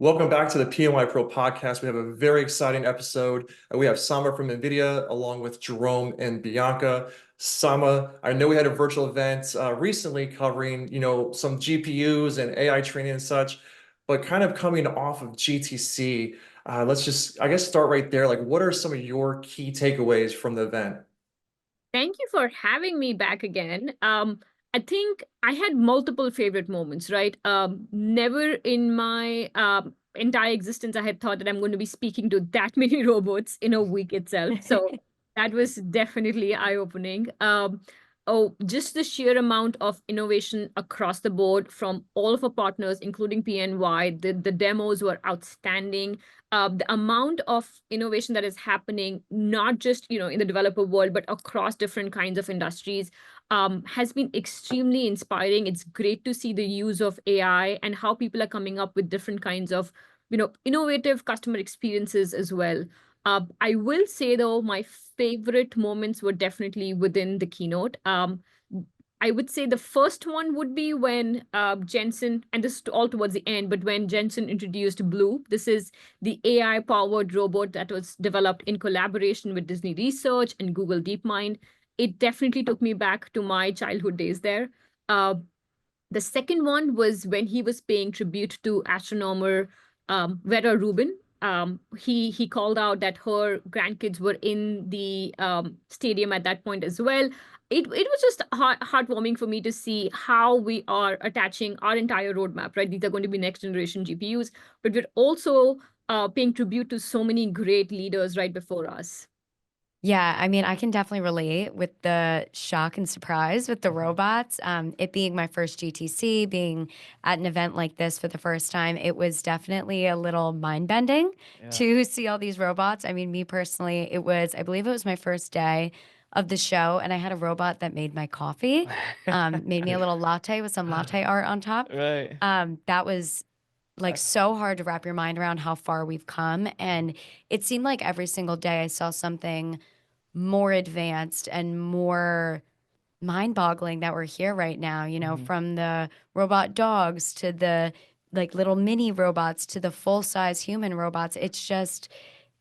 Welcome back to the PNY Pro Podcast. We have a very exciting episode. We have Sama from NVIDIA along with Jerome and Bianca. Sama, I know we had a virtual event recently covering, some GPUs and AI training and such, but kind of coming off of GTC, let's just, I guess, start right there. Like, what are some of your key takeaways from the event? Thank you for having me back again. I think I had multiple favorite moments, right? Never in my entire existence I had thought that I'm going to be speaking to that many robots in a week itself. So that was definitely eye-opening. Just the sheer amount of innovation across the board from all of our partners, including PNY. The demos were outstanding. The amount of innovation that is happening, not just in the developer world, but across different kinds of industries, has been extremely inspiring. It's great to see the use of AI and how people are coming up with different kinds of innovative customer experiences as well. I will say though, my favorite moments were definitely within the keynote. I would say the first one would be when Jensen, and this is all towards the end, but when Jensen introduced Blue. This is the AI-powered robot that was developed in collaboration with Disney Research and Google DeepMind. It definitely took me back to my childhood days there. The second one was when he was paying tribute to astronomer Vera Rubin. He called out that her grandkids were in the stadium at that point as well. It was just heartwarming for me to see how we are attaching our entire roadmap, right? These are going to be next generation GPUs, but we're also paying tribute to so many great leaders right before us. Yeah, I mean, I can definitely relate with the shock and surprise with the robots. It being my first GTC, being at an event like this for the first time, it was definitely a little mind-bending to see all these robots. I mean, me personally, I believe it was my first day of the show, and I had a robot that made my coffee, made me a little latte with some latte art on top. Right. That was like so hard to wrap your mind around how far we've come. And it seemed like every single day I saw something more advanced and more mind-boggling that we're here right now, from the robot dogs to the like little mini robots to the full-size human robots. It's just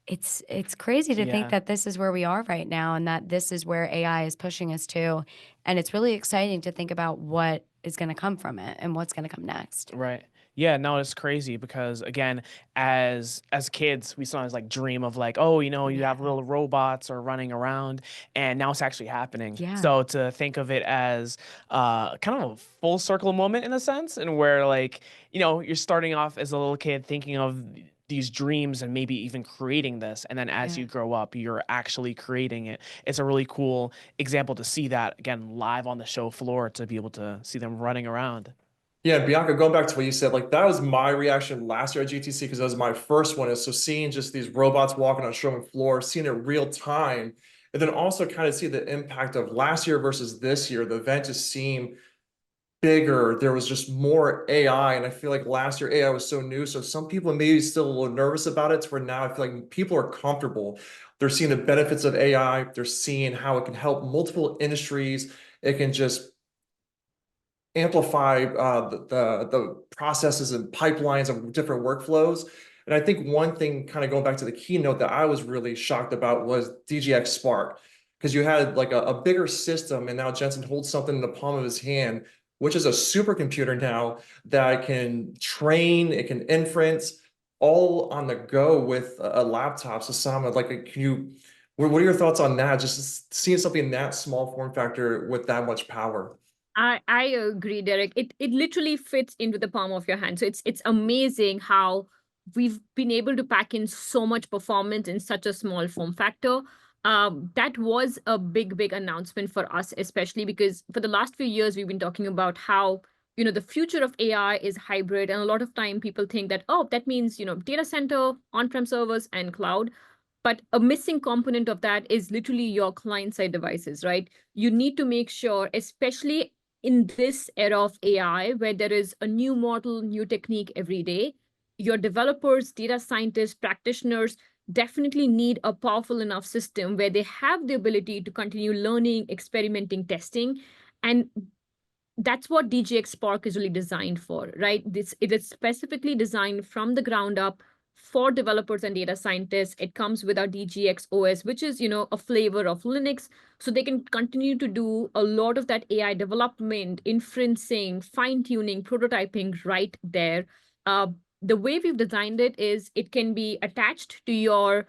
it's crazy to think that this is where we are right now and that this is where AI is pushing us to. And it's really exciting to think about what is going to come from it and what's going to come next. Right. Yeah, no, it's crazy because again, as kids, we sometimes like dream of like, oh, you have little robots or running around, and now it's actually happening. Yeah. So to think of it as kind of a full circle moment in a sense, and where like, you're starting off as a little kid thinking of these dreams and maybe even creating this, and then as you grow up, you're actually creating it. It's a really cool example to see that again live on the show floor, to be able to see them running around. Yeah, Bianca, going back to what you said, like that was my reaction last year at GTC because that was my first one. Is so seeing just these robots walking on showroom floor, seeing it real time, and then also kind of see the impact of last year versus this year. The event just seemed bigger. There was just more AI, and I feel like last year AI was so new. So some people maybe still a little nervous about it. To where now I feel like people are comfortable. They're seeing the benefits of AI. They're seeing how it can help multiple industries. It can just amplify the processes and pipelines of different workflows. And I think one thing, kind of going back to the keynote, that I was really shocked about was DGX Spark, because you had like a bigger system, and now Jensen holds something in the palm of his hand, which is a supercomputer now that can train, it can inference, all on the go with a laptop. So Sama, what are your thoughts on that? Just seeing something in that small form factor with that much power. I agree, Derek. It literally fits into the palm of your hand. So it's amazing how we've been able to pack in so much performance in such a small form factor. That was a big announcement for us, especially because for the last few years we've been talking about how the future of AI is hybrid, and a lot of time people think that, oh, that means data center, on-prem servers, and cloud. But a missing component of that is literally your client-side devices, right? You need to make sure, especially in this era of AI, where there is a new model, new technique every day, your developers, data scientists, practitioners definitely need a powerful enough system where they have the ability to continue learning, experimenting, testing. And that's what DGX Spark is really designed for, right? It is specifically designed from the ground up for developers and data scientists. It comes with our DGX OS, which is, a flavor of Linux. So they can continue to do a lot of that AI development, inferencing, fine-tuning, prototyping right there. The way we've designed it is it can be attached to your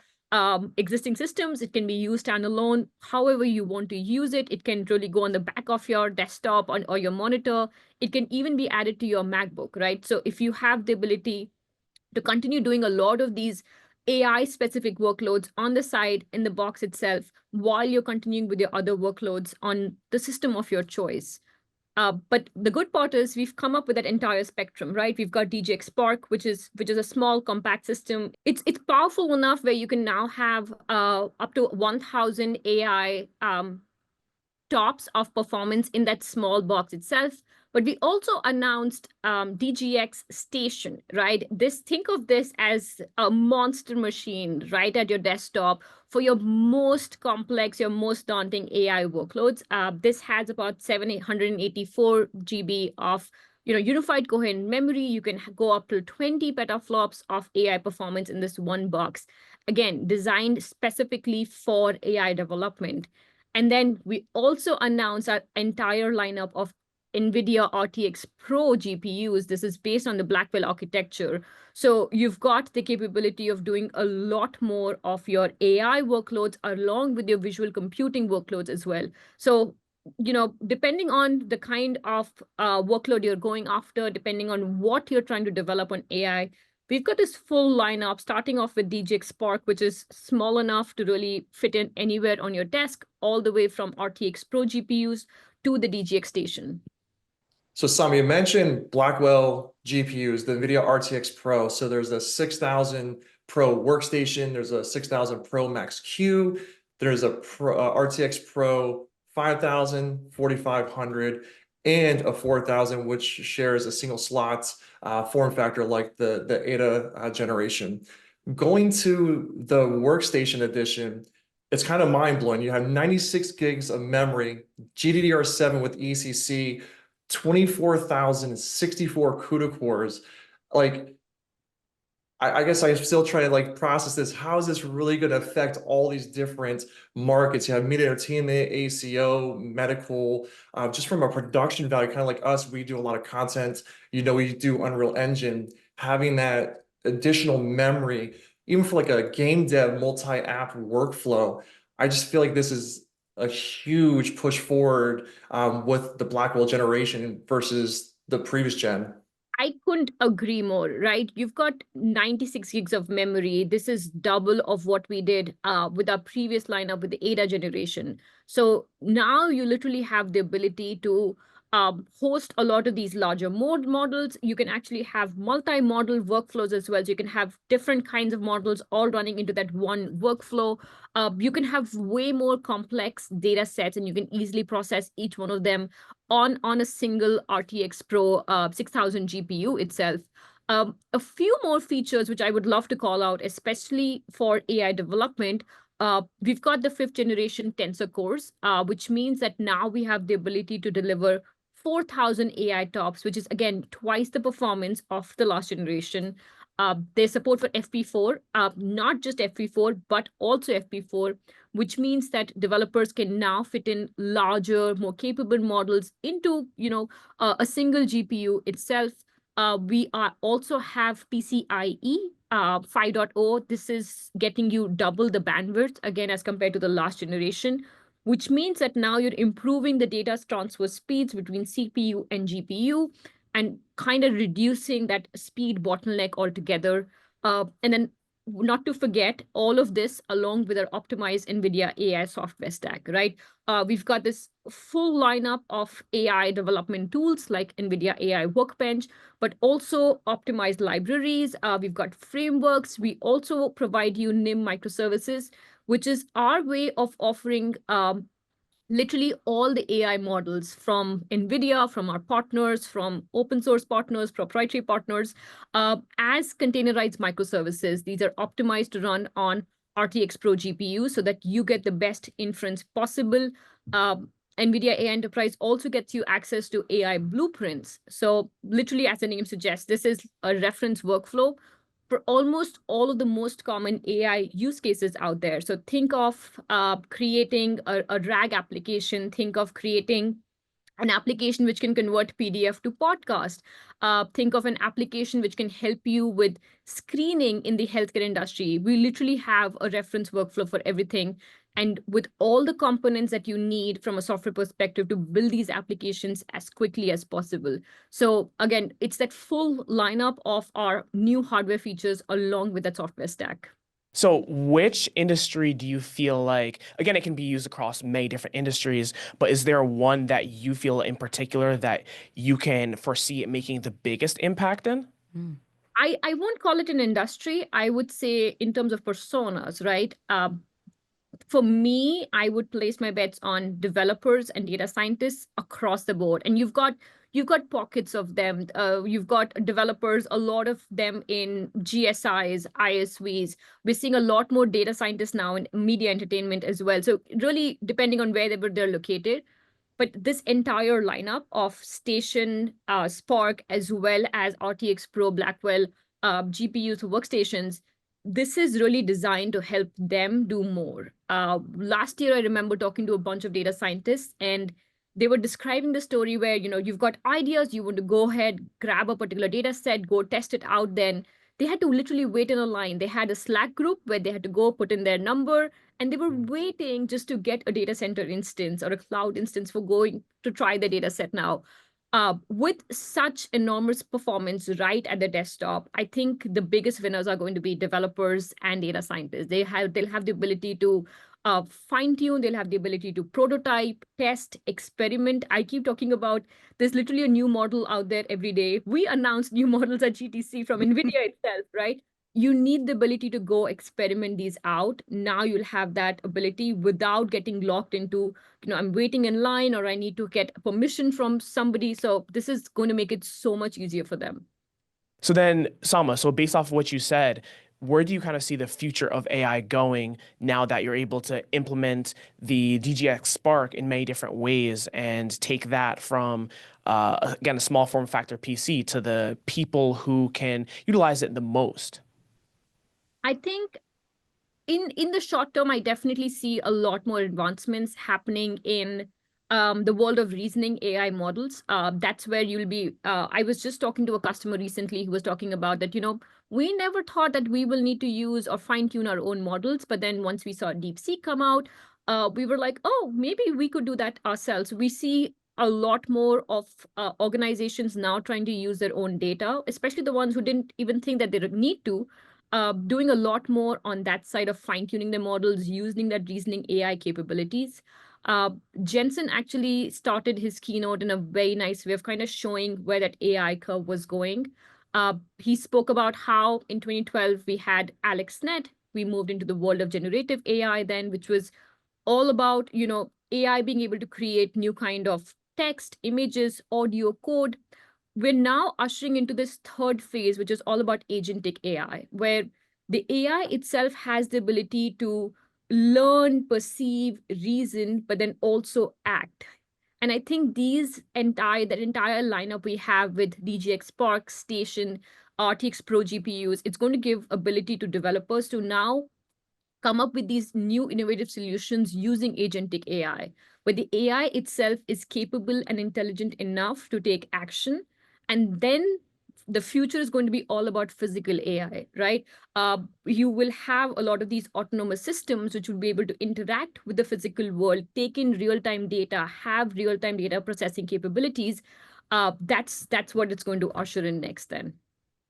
existing systems. It can be used standalone, however you want to use it. It can really go on the back of your desktop or your monitor. It can even be added to your MacBook, right? So if you have the ability to continue doing a lot of these AI specific workloads on the side in the box itself, while you're continuing with your other workloads on the system of your choice. But the good part is we've come up with that entire spectrum, right? We've got DGX Spark, which is a small compact system. It's powerful enough where you can now have up to 1,000 AI tops of performance in that small box itself. But we also announced DGX Station, right? Think of this as a monster machine right at your desktop for your most complex, your most daunting AI workloads. This has about 784 GB of unified coherent memory. You can go up to 20 petaflops of AI performance in this one box. Again, designed specifically for AI development. And then we also announced our entire lineup of NVIDIA RTX Pro GPUs. This is based on the Blackwell architecture. So you've got the capability of doing a lot more of your AI workloads along with your visual computing workloads as well. So, depending on the kind of workload you're going after, depending on what you're trying to develop on AI, we've got this full lineup starting off with DGX Spark, which is small enough to really fit in anywhere on your desk, all the way from RTX Pro GPUs to the DGX Station. So Sam, you mentioned Blackwell GPUs, the NVIDIA RTX Pro. So there's a 6000 Pro workstation. There's a 6000 Pro Max Q. There's a RTX Pro 5000, 4500, and a 4000, which shares a single slot form factor like the Ada generation. Going to the workstation edition, it's kind of mind-blowing. You have 96 gigs of memory, GDDR7 with ECC, 24,064 CUDA cores. Like, I guess I still try to process this. How is this really going to affect all these different markets? You have media entertainment, ACO, medical, just from a production value, kind of like us, we do a lot of content, we do Unreal Engine, having that additional memory, even for a game dev multi-app workflow. I just feel like this is a huge push forward with the Blackwell generation versus the previous gen. I couldn't agree more, right? You've got 96 gigs of memory. This is double of what we did with our previous lineup with the Ada generation. So now you literally have the ability to host a lot of these larger models. You can actually have multi-model workflows as well. So you can have different kinds of models all running into that one workflow. You can have way more complex data sets, and you can easily process each one of them on a single RTX Pro 6000 GPU itself. A few more features which I would love to call out, especially for AI development. We've got the 5th generation Tensor cores, which means that now we have the ability to deliver 4,000 AI tops, which is, again, twice the performance of the last generation. There's support for FP4, not just FP4, but also FP4, which means that developers can now fit in larger, more capable models into, a single GPU itself. We also have PCIe 5.0. This is getting you double the bandwidth, again, as compared to the last generation, which means that now you're improving the data transfer speeds between CPU and GPU and kind of reducing that speed bottleneck altogether. And then not to forget all of this along with our optimized NVIDIA AI software stack, right? We've got this full lineup of AI development tools like NVIDIA AI Workbench, but also optimized libraries. We've got frameworks. We also provide you NIM microservices, which is our way of offering literally all the AI models from NVIDIA, from our partners, from open source partners, proprietary partners, as containerized microservices. These are optimized to run on RTX Pro GPU so that you get the best inference possible. NVIDIA AI Enterprise also gets you access to AI blueprints. So literally, as the name suggests, this is a reference workflow for almost all of the most common AI use cases out there. So think of creating a RAG application, think of creating an application which can convert PDF to podcast. Think of an application which can help you with screening in the healthcare industry. We literally have a reference workflow for everything. And with all the components that you need from a software perspective to build these applications as quickly as possible. So again, it's that full lineup of our new hardware features along with that software stack. So which industry do you feel like, again, it can be used across many different industries, but is there one that you feel in particular that you can foresee it making the biggest impact in? I won't call it an industry. I would say in terms of personas, right? For me, I would place my bets on developers and data scientists across the board. And you've got pockets of them. You've got developers, a lot of them in GSIs, ISVs. We're seeing a lot more data scientists now in media entertainment as well. So really depending on wherever they're located. But this entire lineup of Station, Spark, as well as RTX Pro, Blackwell, GPUs, workstations, this is really designed to help them do more. Last year, I remember talking to a bunch of data scientists, and they were describing the story where, you've got ideas, you want to go ahead, grab a particular data set, go test it out. Then they had to literally wait in a line. They had a Slack group where they had to go put in their number, and they were waiting just to get a data center instance or a cloud instance for going to try the data set now. With such enormous performance right at the desktop, I think the biggest winners are going to be developers and data scientists. They'll have the ability to fine tune. They'll have the ability to prototype, test, experiment. I keep talking about there's literally a new model out there every day. We announce new models at GTC from NVIDIA itself, right? You need the ability to go experiment these out. Now you'll have that ability without getting locked into, I'm waiting in line or I need to get permission from somebody. So this is going to make it so much easier for them. So then, Sama, so based off of what you said, where do you kind of see the future of AI going now that you're able to implement the DGX Spark in many different ways and take that from, again, a small form factor PC to the people who can utilize it the most? I think in the short term, I definitely see a lot more advancements happening in the world of reasoning AI models. That's where you'll be. I was just talking to a customer recently who was talking about that, we never thought that we will need to use or fine tune our own models. But then once we saw DeepSeek come out, we were like, oh, maybe we could do that ourselves. We see a lot more of organizations now trying to use their own data, especially the ones who didn't even think that they need to. Doing a lot more on that side of fine-tuning the models, using that reasoning AI capabilities. Jensen actually started his keynote in a very nice way of kind of showing where that AI curve was going. He spoke about how in 2012 we had AlexNet. We moved into the world of generative AI then, which was all about, AI being able to create new kind of text, images, audio, code. We're now ushering into this third phase, which is all about agentic AI, where the AI itself has the ability to learn, perceive, reason, but then also act. And I think that entire lineup we have with DGX Spark, Station, RTX Pro GPUs, it's going to give ability to developers to now come up with these new innovative solutions using agentic AI, where the AI itself is capable and intelligent enough to take action. And then the future is going to be all about physical AI, right? You will have a lot of these autonomous systems which will be able to interact with the physical world, take in real-time data, have real-time data processing capabilities. That's what it's going to usher in next then.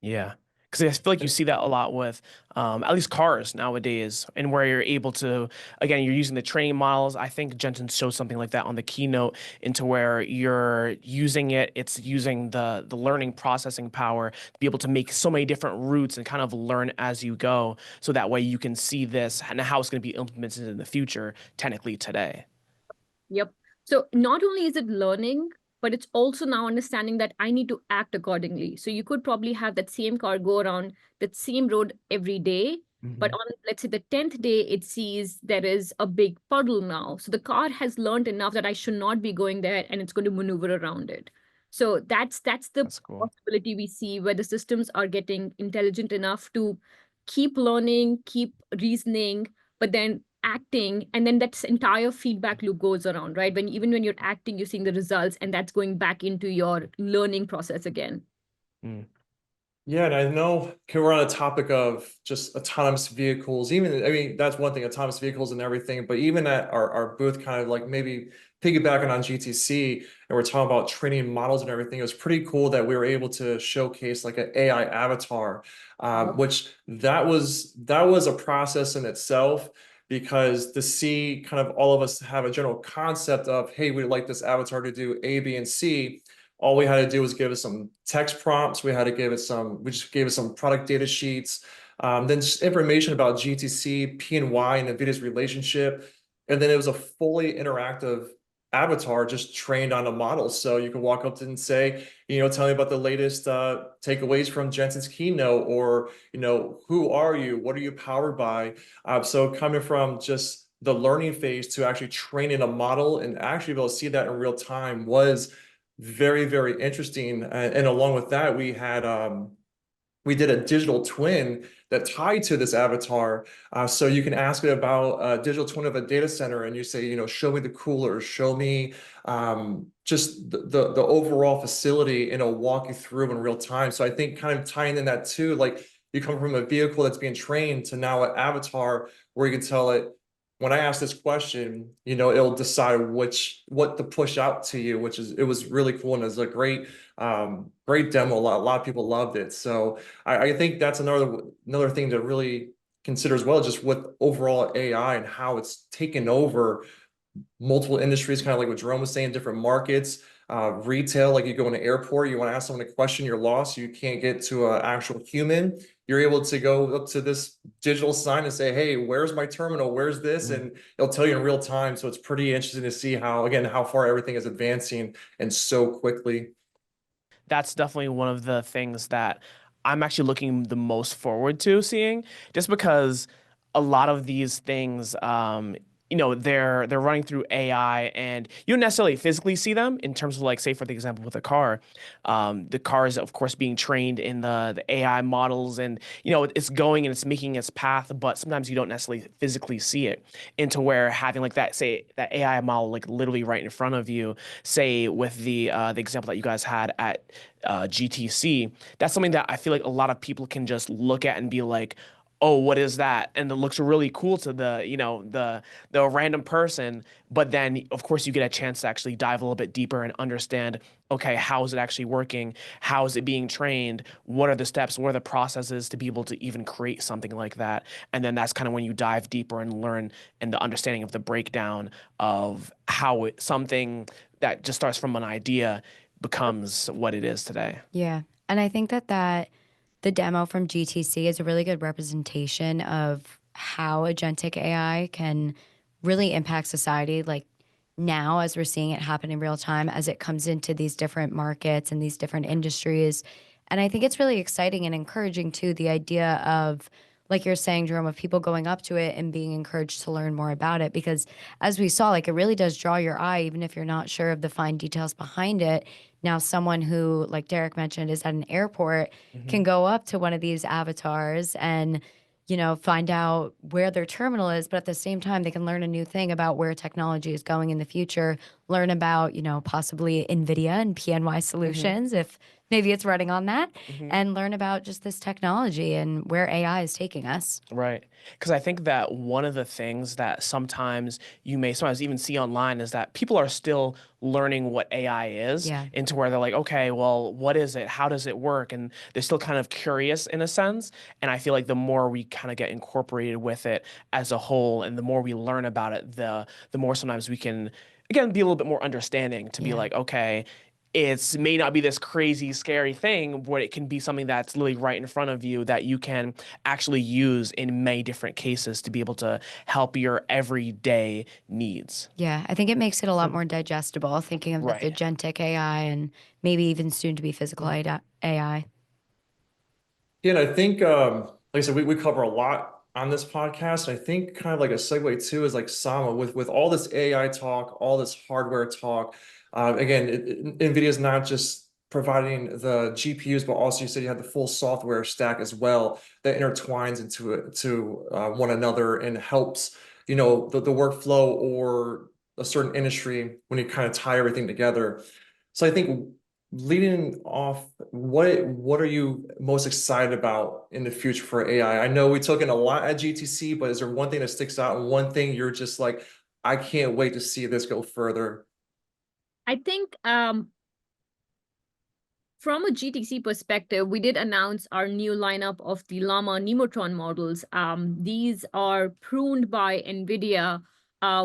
Yeah. Because I feel like you see that a lot with at least cars nowadays, and where you're able to, again, you're using the training models. I think Jensen showed something like that on the keynote, into where you're using it. It's using the learning processing power to be able to make so many different routes and kind of learn as you go. So that way you can see this and how it's going to be implemented in the future, technically today. Yep. So not only is it learning, but it's also now understanding that I need to act accordingly. So you could probably have that same car go around that same road every day, But Mhm. on, let's say, the 10th day, it sees there is a big puddle now. So the car has learned enough that I should not be going there, and it's going to maneuver around it. So that's the That's cool. possibility we see, where the systems are getting intelligent enough to keep learning, keep reasoning, but then acting, and then that entire feedback loop goes around, right? When even when you're acting, you're seeing the results, and that's going back into your learning process again. Mm. Yeah, and I know, okay, we're on a topic of just autonomous vehicles. Even, I mean, that's one thing, autonomous vehicles and everything, but even at our booth, kind of like maybe piggybacking on GTC, and we're talking about training models and everything, it was pretty cool that we were able to showcase like an AI avatar, which that was a process in itself, because to see kind of all of us have a general concept of, hey, we'd like this avatar to do A, B, and C. All we had to do was give it some text prompts. We just gave it some product data sheets, then just information about GTC, PNY, and NVIDIA's relationship. And then it was a fully interactive avatar just trained on a model. So you can walk up to it and say, tell me about the latest takeaways from Jensen's keynote, or, who are you? What are you powered by? So coming from just the learning phase to actually training a model and actually be able to see that in real time was very, very interesting. And along with that, we did a digital twin that tied to this avatar. So you can ask it about a digital twin of a data center, and you say, show me the coolers, show me just the overall facility, and it'll walk you through in real time. So I think kind of tying in that too, like you come from a vehicle that's being trained to now an avatar where you can tell it, when I ask this question, it'll decide what to push out to you, it was really cool, and it was a great demo. A lot of people loved it. So I think that's another thing to really consider as well, just with overall AI and how it's taken over multiple industries, kind of like what Jerome was saying, different markets, retail, like you go in an airport, you want to ask someone a question, you're lost, you can't get to an actual human. You're able to go up to this digital sign and say, hey, where's my terminal? Where's this? And it'll tell you in real time. So it's pretty interesting to see how far everything is advancing and so quickly. That's definitely one of the things that I'm actually looking the most forward to seeing, just because a lot of these things, they're running through AI, and you don't necessarily physically see them in terms of, like, say for the example with a car. The car is of course being trained in the AI models, and it's going and it's making its path, but sometimes you don't necessarily physically see it, into where having like that, say, that AI model like literally right in front of you, say with the example that you guys had at GTC. That's something that I feel like a lot of people can just look at and be like, oh, what is that? And it looks really cool to the random person. But then, of course, you get a chance to actually dive a little bit deeper and understand, okay, how is it actually working? How is it being trained? What are the steps? What are the processes to be able to even create something like that? And then that's kind of when you dive deeper and learn, and the understanding of the breakdown of how something that just starts from an idea becomes what it is today. Yeah. And I think that the demo from GTC is a really good representation of how agentic AI can really impact society, like now as we're seeing it happen in real time as it comes into these different markets and these different industries. And I think it's really exciting and encouraging too, the idea of, like you're saying, Jerome, of people going up to it and being encouraged to learn more about it. Because as we saw, like, it really does draw your eye, even if you're not sure of the fine details behind it. Now, someone who, like Derek mentioned, is at an airport can go up to one of these avatars and, find out where their terminal is. But at the same time, they can learn a new thing about where technology is going in the future, learn about, possibly NVIDIA and PNY solutions, if maybe it's running on that, and learn about just this technology and where AI is taking us. Right. Because I think that one of the things that sometimes you may sometimes even see online is that people are still learning what AI is, Yeah. into where they're like, okay, well, what is it? How does it work? And they're still kind of curious in a sense. And I feel like the more we kind of get incorporated with it as a whole, and the more we learn about it, the more sometimes we can, again, be a little bit more understanding to be Yeah. like, okay, it may not be this crazy, scary thing, but it can be something that's literally right in front of you that you can actually use in many different cases to be able to help your everyday needs. Yeah, I think it makes it a lot more digestible, thinking of this Right. agentic AI and maybe even soon to be physical AI. Yeah, and I think, like I said, we cover a lot on this podcast. I think kind of like a segue too is like Sama with all this AI talk, all this hardware talk. Again, NVIDIA is not just providing the GPUs, but also you said you had the full software stack as well that intertwines into it to one another and helps, you know, the workflow or a certain industry when you kind of tie everything together. So I think leading off, what are you most excited about in the future for AI? I know we took in a lot at GTC, but is there one thing that sticks out and one thing you're just like, I can't wait to see this go further? I think from a GTC perspective, we did announce our new lineup of the Llama Nemotron models. These are pruned by NVIDIA,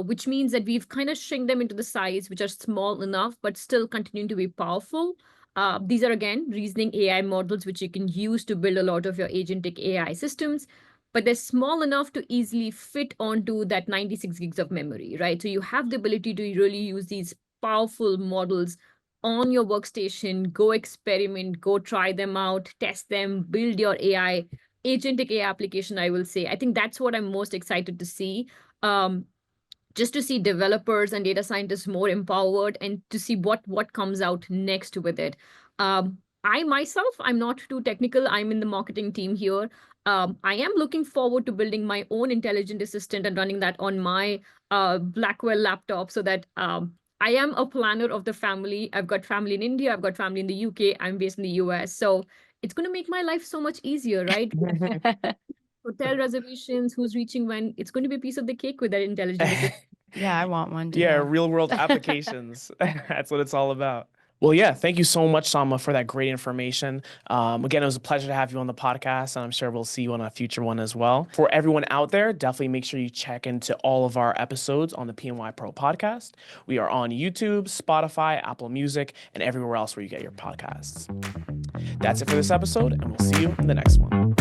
which means that we've kind of shrunk them into the size, which are small enough, but still continuing to be powerful. These are, again, reasoning AI models, which you can use to build a lot of your agentic AI systems, but they're small enough to easily fit onto that 96 gigs of memory, right? So you have the ability to really use these powerful models on your workstation, go experiment, go try them out, test them, build your AI, agentic AI application, I will say. I think that's what I'm most excited to see. Just to see developers and data scientists more empowered and to see what comes out next with it. I myself, I'm not too technical. I'm in the marketing team here. I am looking forward to building my own intelligent assistant and running that on my Blackwell laptop so that I am a planner of the family. I've got family in India. I've got family in the UK. I'm based in the US. So it's going to make my life so much easier, right? Hotel reservations, who's reaching when, it's going to be a piece of the cake with that intelligent assistant. Yeah, I want one too. Yeah, real world applications. That's what it's all about. Well, yeah, thank you so much, Sama, for that great information. Again, it was a pleasure to have you on the podcast, and I'm sure we'll see you on a future one as well. For everyone out there, definitely make sure you check into all of our episodes on the PNY Pro Podcast. We are on YouTube, Spotify, Apple Music, and everywhere else where you get your podcasts. That's it for this episode, and we'll see you in the next one.